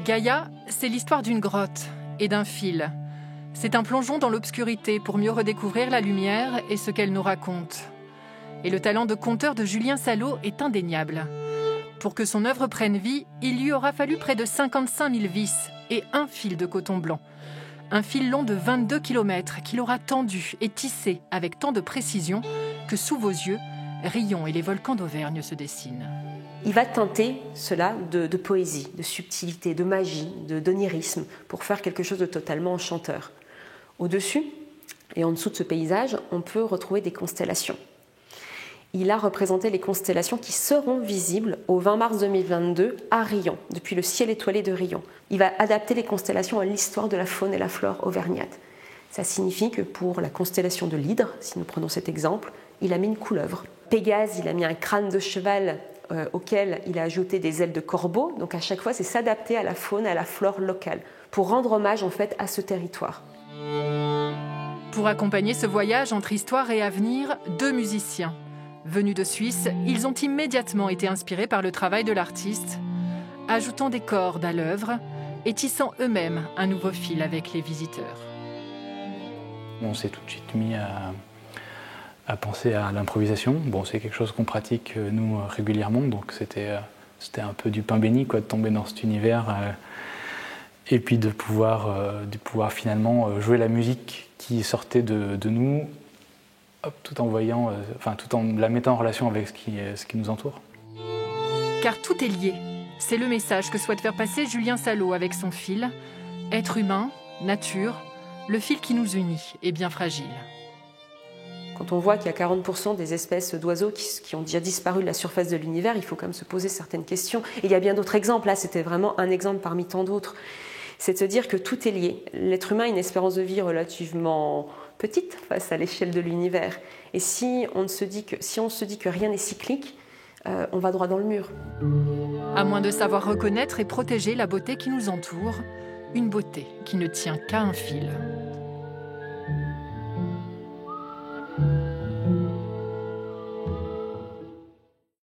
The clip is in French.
Gaïa, c'est l'histoire d'une grotte et d'un fil. C'est un plongeon dans l'obscurité pour mieux redécouvrir la lumière et ce qu'elle nous raconte. Et le talent de conteur de Julien Salot est indéniable. Pour que son œuvre prenne vie, il lui aura fallu près de 55 000 vis et un fil de coton blanc. Un fil long de 22 km qu'il aura tendu et tissé avec tant de précision que sous vos yeux, Rion et les volcans d'Auvergne se dessinent. Il va teinter cela de poésie, de subtilité, de magie, d'onirisme, pour faire quelque chose de totalement enchanteur. Au-dessus et en dessous de ce paysage, on peut retrouver des constellations. Il a représenté les constellations qui seront visibles au 20 mars 2022 à Rion, depuis le ciel étoilé de Rion. Il va adapter les constellations à l'histoire de la faune et la flore auvergnate. Ça signifie que pour la constellation de l'Hydre, si nous prenons cet exemple, il a mis une couleuvre. Pégase, il a mis un crâne de cheval auquel il a ajouté des ailes de corbeau. Donc à chaque fois, c'est s'adapter à la faune et à la flore locale pour rendre hommage en fait à ce territoire. Pour accompagner ce voyage entre histoire et avenir, 2 musiciens. Venus de Suisse, ils ont immédiatement été inspirés par le travail de l'artiste, ajoutant des cordes à l'œuvre et tissant eux-mêmes un nouveau fil avec les visiteurs. On s'est tout de suite mis à penser à l'improvisation. Bon, c'est quelque chose qu'on pratique nous régulièrement, donc c'était un peu du pain béni quoi, de tomber dans cet univers et puis de pouvoir finalement jouer la musique qui sortait de nous, tout en la mettant en relation avec ce qui nous entoure. Car tout est lié. C'est le message que souhaite faire passer Julien Salot avec son fil. Être humain, nature, le fil qui nous unit est bien fragile. Quand on voit qu'il y a 40% des espèces d'oiseaux qui ont déjà disparu de la surface de l'univers, il faut quand même se poser certaines questions. Et il y a bien d'autres exemples. Là, c'était vraiment un exemple parmi tant d'autres. C'est de se dire que tout est lié. L'être humain a une espérance de vie relativement petite face à l'échelle de l'univers. Et si on se dit que rien n'est cyclique, on va droit dans le mur. À moins de savoir reconnaître et protéger la beauté qui nous entoure, une beauté qui ne tient qu'à un fil.